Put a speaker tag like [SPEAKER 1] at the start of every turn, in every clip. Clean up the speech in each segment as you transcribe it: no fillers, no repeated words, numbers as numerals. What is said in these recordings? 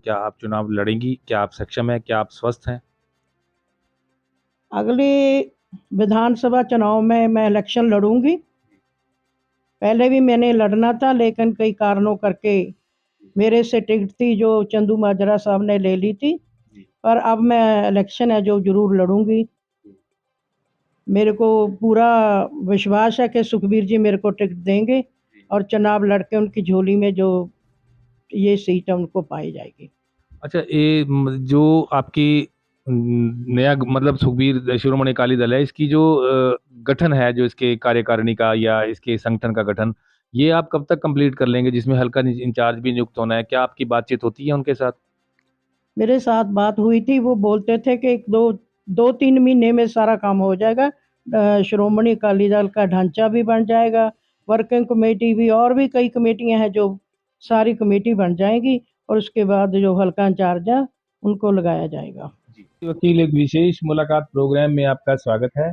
[SPEAKER 1] क्या आप चुनाव लड़ेंगी? क्या आप सक्षम हैं? क्या आप स्वस्थ हैं?
[SPEAKER 2] अगले विधानसभा चुनाव में मैं इलेक्शन लड़ूंगी। पहले भी मैंने लड़ना था, लेकिन कई कारणों करके मेरे से टिकट थी जो चंदू माजरा साहब ने ले ली थी। पर अब मैं इलेक्शन है जो जरूर लड़ूंगी। मेरे को पूरा विश्वास है कि सुखबीर जी मेरे को टिकट देंगे और चुनाव लड़के उनकी झोली में जो ये सीट है उनको पाई जाएगी।
[SPEAKER 1] अच्छा, ये जो आपकी नया मतलब सुखबीर शिरोमणि अकाली दल है, इसकी जो गठन है, जो इसके कार्यकारिणी का या इसके संगठन का गठन, ये आप कब तक कंप्लीट कर लेंगे, जिसमें हल्का इंचार्ज भी नियुक्त होना है? क्या आपकी बातचीत होती है उनके साथ?
[SPEAKER 2] मेरे साथ बात हुई थी, वो बोलते थे कि 2-3 महीने में सारा काम हो जाएगा। श्रोमणी अकाली दल का ढांचा भी बन जाएगा, वर्किंग कमेटी भी, और भी कई कमेटियां हैं जो सारी कमेटी बन जाएगी और उसके बाद जो हल्का इंचार्ज है उनको लगाया जाएगा।
[SPEAKER 1] जी वकील, एक विशेष मुलाकात प्रोग्राम में आपका स्वागत है।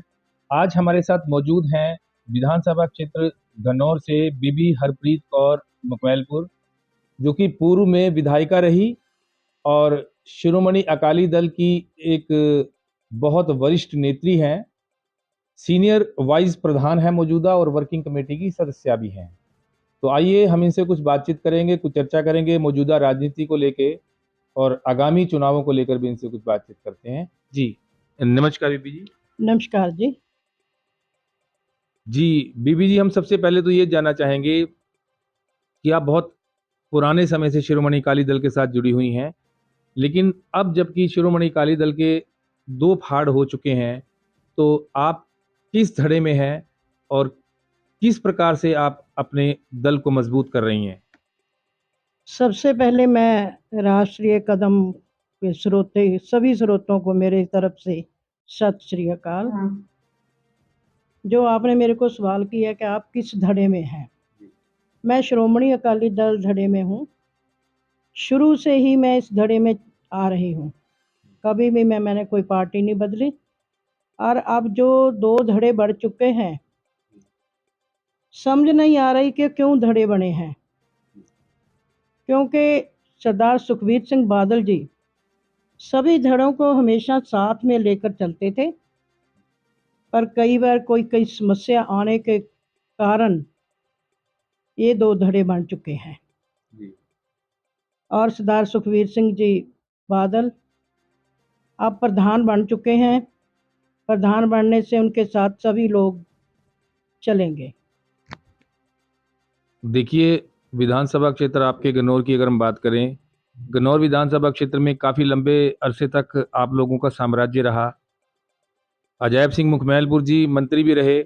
[SPEAKER 1] आज हमारे साथ मौजूद हैं विधानसभा क्षेत्र गन्नौर से बीबी हरप्रीत कौर मुकमैलपुर, जो कि पूर्व में विधायिका रही और शिरोमणि अकाली दल की एक बहुत वरिष्ठ नेत्री हैं, सीनियर वाइस प्रधान है मौजूदा, और वर्किंग कमेटी की सदस्य भी हैं। तो आइए हम इनसे कुछ बातचीत करेंगे, कुछ चर्चा करेंगे मौजूदा राजनीति को लेके, और आगामी चुनावों को लेकर भी इनसे कुछ बातचीत करते हैं। जी नमस्कार बीबी जी।
[SPEAKER 2] नमस्कार जी।
[SPEAKER 1] जी बीबी जी, हम सबसे पहले तो ये जानना चाहेंगे कि आप बहुत पुराने समय से शिरोमणि अकाली दल के साथ जुड़ी हुई हैं, लेकिन अब जबकि शिरोमणि अकाली दल के दो फाड़ हो चुके हैं, तो आप किस धड़े में हैं और किस प्रकार से आप अपने दल को मजबूत कर रही हैं?
[SPEAKER 2] सबसे पहले मैं राष्ट्रीय कदम के सभी स्रोतों को मेरे तरफ से सत श्री अकाल। जो आपने मेरे को सवाल किया कि आप किस धड़े में हैं, मैं श्रोमणी अकाली दल धड़े में हूँ। शुरू से ही मैं इस धड़े में आ रही हूँ, कभी भी मैंने कोई पार्टी नहीं बदली। और अब जो 2 धड़े बढ़ चुके हैं, समझ नहीं आ रही कि क्यों धड़े बने हैं। क्योंकि सरदार सुखबीर सिंह बादल जी सभी धड़ों को हमेशा साथ में लेकर चलते थे, पर कई बार कोई समस्या आने के कारण ये 2 धड़े बन चुके हैं। और सरदार सुखबीर सिंह जी बादल अब प्रधान बन चुके हैं। प्रधान बनने से उनके साथ सभी लोग चलेंगे।
[SPEAKER 1] देखिए, विधानसभा क्षेत्र आपके गन्नौर की अगर हम बात करें, गन्नौर विधानसभा क्षेत्र में काफ़ी लंबे अरसे तक आप लोगों का साम्राज्य रहा। अजैब सिंह मुखमैलपुर जी मंत्री भी रहे।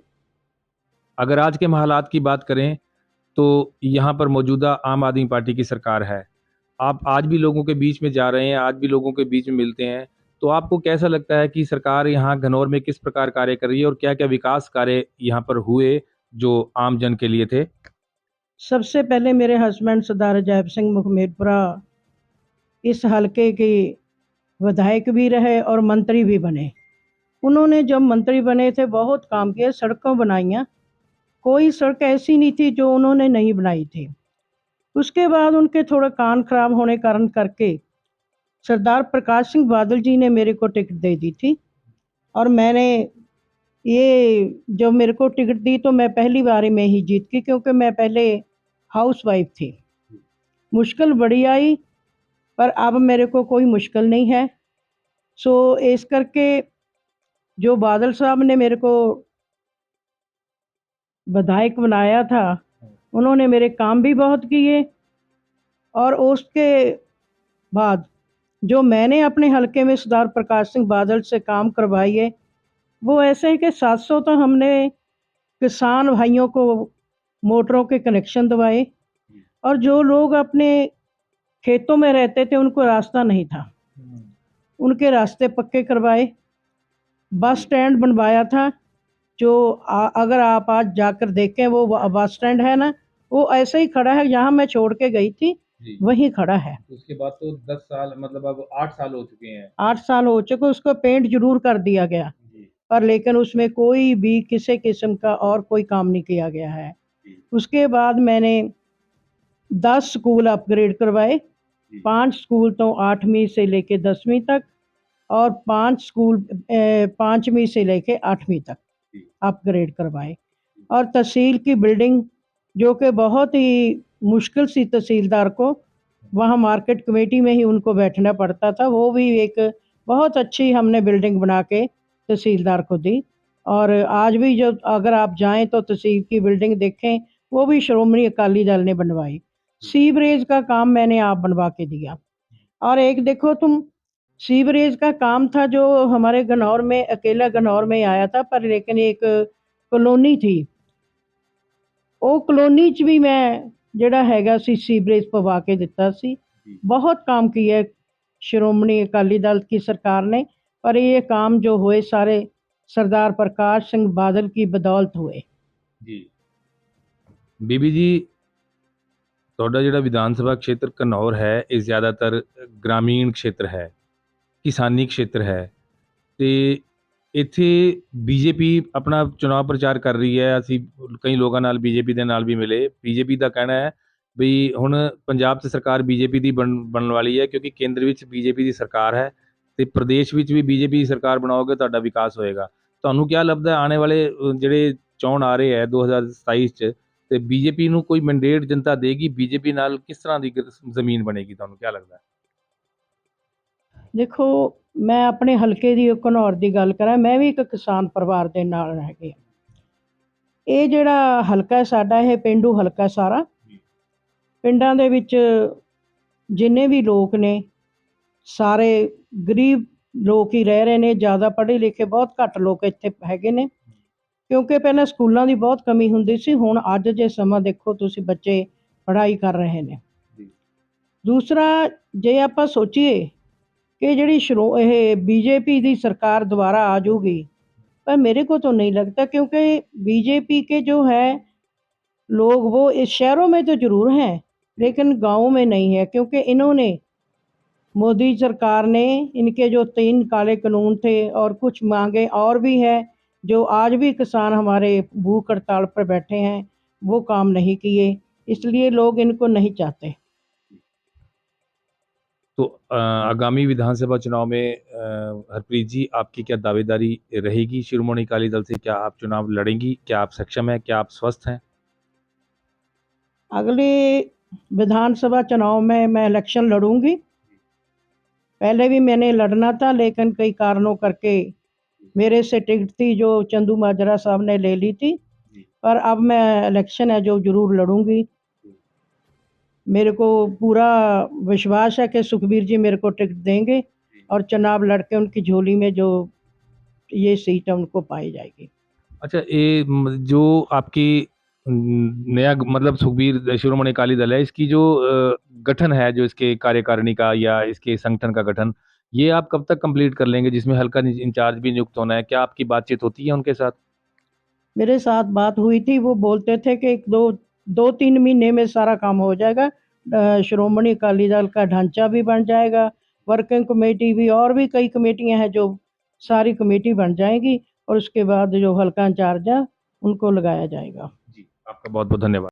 [SPEAKER 1] अगर आज के हालात की बात करें, तो यहाँ पर मौजूदा आम आदमी पार्टी की सरकार है। आप आज भी लोगों के बीच में जा रहे हैं, आज भी लोगों के बीच में मिलते हैं, तो आपको कैसा लगता है कि सरकार यहाँ गन्नौर में किस प्रकार कार्य कर रही है और क्या-क्या विकास कार्य यहाँ पर हुए जो आम जन के लिए थे?
[SPEAKER 2] सबसे पहले मेरे हस्बैंड सरदार अजैब सिंह मुखमेरपुरा इस हलके के विधायक भी रहे और मंत्री भी बने। उन्होंने जब मंत्री बने थे बहुत काम किया, सड़कों बनाइयाँ। कोई सड़क ऐसी नहीं थी जो उन्होंने नहीं बनाई थी। उसके बाद उनके थोड़ा कान खराब होने कारण करके सरदार प्रकाश सिंह बादल जी ने मेरे को टिकट दे दी थी। और मैंने ये जब मेरे को टिकट दी तो मैं पहली बारी में ही जीत गई, क्योंकि मैं पहले हाउस वाइफ थी। मुश्किल बड़ी आई, पर अब मेरे को कोई मुश्किल नहीं है। सो इस करके जो बादल साहब ने मेरे को विधायक बनाया था, उन्होंने मेरे काम भी बहुत किए। और उसके बाद जो मैंने अपने हलके में सरदार प्रकाश सिंह बादल से काम करवाइए, वो ऐसे है कि 700 तो हमने किसान भाइयों को मोटरों के कनेक्शन दिवाए, और जो लोग अपने खेतों में रहते थे उनको रास्ता नहीं था, उनके रास्ते पक्के करवाए। बस स्टैंड बनवाया था, जो अगर आप आज जाकर देखें वो बस स्टैंड है ना, वो ऐसे ही खड़ा है, जहाँ मैं छोड़ के गई थी वहीं खड़ा है।
[SPEAKER 1] उसके बाद तो 10 साल, मतलब अब 8 साल हो चुके हैं।
[SPEAKER 2] 8 साल हो चुके, उसको पेंट जरूर कर दिया गया, पर लेकिन उसमें कोई भी किसी किस्म का और कोई काम नहीं किया गया है। उसके बाद मैंने 10 स्कूल अपग्रेड करवाए,
[SPEAKER 1] जी
[SPEAKER 2] 5 स्कूल तो 8वीं से लेके 10वीं तक और 5 स्कूल 5वीं से लेके 8वीं तक
[SPEAKER 1] जी
[SPEAKER 2] अपग्रेड करवाए। और तहसील की बिल्डिंग जो कि बहुत ही मुश्किल सी तहसीलदार को, वहाँ मार्केट कमेटी में ही उनको बैठना पड़ता था, वो भी एक बहुत अच्छी हमने बिल्डिंग बना के तहसीलदार को दी। और आज भी जो अगर आप जाएँ तो तहसील की बिल्डिंग देखें, वो भी श्रोमणी अकाली दल ने बनवाई। सीवरेज का काम मैंने आप बनवा के दिया। और एक देखो तुम, सीवरेज का काम था जो हमारे गन्नौर में, अकेला गन्नौर में आया था, पर लेकिन एक कॉलोनी थी, ਉਹ ਕਲੋਨੀ 'ਚ ਵੀ ਮੈਂ ਜਿਹੜਾ ਹੈਗਾ ਸੀ ਸੀਵਰੇਜ ਪਵਾ ਕੇ ਦਿੱਤਾ ਸੀ।
[SPEAKER 1] जी
[SPEAKER 2] बहुत काम किया है श्रोमणी अकाली दल की सरकार ने, पर ये काम जो हुए सारे सरदार प्रकाश सिंह बादल की बदौलत हुए।
[SPEAKER 1] जी ਬੀਬੀ ਜੀ, ਤੁਹਾਡਾ ਜਿਹੜਾ ਵਿਧਾਨ ਸਭਾ ਖੇਤਰ ਘਨੌਰ ਹੈ ਇਹ ਜ਼ਿਆਦਾਤਰ ਗ੍ਰਾਮੀਣ ਖੇਤਰ ਹੈ, ਕਿਸਾਨੀ ਖੇਤਰ ਹੈ ਤੇ ਇੱਥੇ ਬੀਜੇਪੀ ਆਪਣਾ ਚੁਣਾਵ ਪ੍ਰਚਾਰ ਕਰ ਰਹੀ ਹੈ। ਅਸੀਂ ਕਈ ਲੋਕਾਂ ਨਾਲ ਬੀਜੇਪੀ ਦੇ ਨਾਲ ਵੀ ਮਿਲੇ। ਬੀਜੇਪੀ ਦਾ ਕਹਿਣਾ ਹੈ ਵੀ ਹੁਣ ਪੰਜਾਬ 'ਚ ਸਰਕਾਰ ਬੀਜੇਪੀ ਦੀ ਬਣਨ ਵਾਲੀ ਹੈ, ਕਿਉਂਕਿ ਕੇਂਦਰ ਵਿੱਚ ਬੀਜੇਪੀ ਦੀ ਸਰਕਾਰ ਹੈ ਤੇ ਪ੍ਰਦੇਸ਼ ਵਿੱਚ ਵੀ ਬੀਜੇਪੀ ਦੀ ਸਰਕਾਰ ਬਣਾਓਗੇ ਤੁਹਾਡਾ ਵਿਕਾਸ ਹੋਏਗਾ। ਤੁਹਾਨੂੰ ਕੀ ਲੱਗਦਾ ਹੈ ਆਉਣੇ ਵਾਲੇ ਜਿਹੜੇ ਚੋਣ ਆ ਰਹੇ ਹੈ 2027 'ਚ, ਤੇ ਬੀਜੇਪੀ ਨੂੰ ਕੋਈ ਮੈਂਡੇਟ ਜਨਤਾ ਦੇਗੀ? ਬੀਜੇਪੀ ਨਾਲ ਕਿਸ ਤਰ੍ਹਾਂ ਦੀ ਜ਼ਮੀਨ ਬਣੇਗੀ, ਤੁਹਾਨੂੰ ਕੀ ਲੱਗਦਾ ਹੈ?
[SPEAKER 2] ਦੇਖੋ, ਮੈਂ ਆਪਣੇ ਹਲਕੇ ਦੀ ਘਨੌਰ ਦੀ ਗੱਲ ਕਰਾਂ, ਮੈਂ ਵੀ ਇੱਕ ਕਿਸਾਨ ਪਰਿਵਾਰ ਦੇ ਨਾਲ ਹੈਗੀ ਹਾਂ। ਇਹ ਜਿਹੜਾ ਹਲਕਾ ਸਾਡਾ, ਇਹ ਪੇਂਡੂ ਹਲਕਾ ਸਾਰਾ, ਪਿੰਡਾਂ ਦੇ ਵਿੱਚ ਜਿੰਨੇ ਵੀ ਲੋਕ ਨੇ ਸਾਰੇ ਗਰੀਬ ਲੋਕ ਹੀ ਰਹਿ ਰਹੇ ਨੇ। ਜ਼ਿਆਦਾ ਪੜ੍ਹੇ ਲਿਖੇ ਬਹੁਤ ਘੱਟ ਲੋਕ ਇੱਥੇ ਹੈਗੇ ਨੇ, ਕਿਉਂਕਿ ਪਹਿਲਾਂ ਸਕੂਲਾਂ ਦੀ ਬਹੁਤ ਕਮੀ ਹੁੰਦੀ ਸੀ। ਹੁਣ ਅੱਜ ਜੇ ਸਮਾਂ ਦੇਖੋ ਤੁਸੀਂ, ਬੱਚੇ ਪੜ੍ਹਾਈ ਕਰ ਰਹੇ ਨੇ। ਦੂਸਰਾ, ਜੇ ਆਪਾਂ ਸੋਚੀਏ कि ਜਿਹੜੀ ਇਹ बीजेपी ਦੀ सरकार दोबारा आ जाऊगी, पर मेरे को तो नहीं लगता, क्योंकि बीजेपी के जो है लोग वो इस शहरों में तो ज़रूर हैं लेकिन गाँव में नहीं है, क्योंकि इन्होंने मोदी सरकार ने इनके जो 3 काले कानून थे और कुछ मांगे और भी है, जो आज भी किसान हमारे भूख हड़ताल पर बैठे हैं, वो काम नहीं किए, इसलिए लोग इनको नहीं चाहते।
[SPEAKER 1] तो आगामी विधानसभा चुनाव में हरप्रीत जी, आपकी क्या दावेदारी रहेगी शिरोमणि अकाली दल से? क्या आप चुनाव लड़ेंगी? क्या आप सक्षम हैं? क्या आप स्वस्थ हैं?
[SPEAKER 2] अगले विधानसभा चुनाव में मैं इलेक्शन लड़ूंगी। पहले भी मैंने लड़ना था, लेकिन कई कारणों करके मेरे से टिकट थी जो चंदू माजरा साहब ने ले ली थी, पर अब मैं इलेक्शन है जो ज़रूर लड़ूंगी। मेरे को पूरा विश्वास है कि सुखबीर जी मेरे को टिकट देंगे और चुनाव लड़के उनकी झोली में जो ये सीट है उनको पाई जाएगी।
[SPEAKER 1] अच्छा, ये जो आपकी नया मतलब सुखबीर शिरोमणि अकाली दल है, इसकी जो गठन है, जो इसके कार्यकारिणी का या इसके संगठन का गठन, ये आप कब तक कंप्लीट कर लेंगे, जिसमें हल्का इंचार्ज भी नियुक्त होना है? क्या आपकी बातचीत होती है उनके साथ?
[SPEAKER 2] मेरे साथ बात हुई थी, वो बोलते थे कि 2-3 महीने में सारा काम हो जाएगा। श्रोमणी अकाली दल का ढांचा भी बन जाएगा, वर्किंग कमेटी भी, और भी कई कमेटियां हैं जो सारी कमेटी बन जाएगी और उसके बाद जो हल्का इंचार्ज है उनको लगाया जाएगा।
[SPEAKER 1] जी, आपका बहुत बहुत धन्यवाद।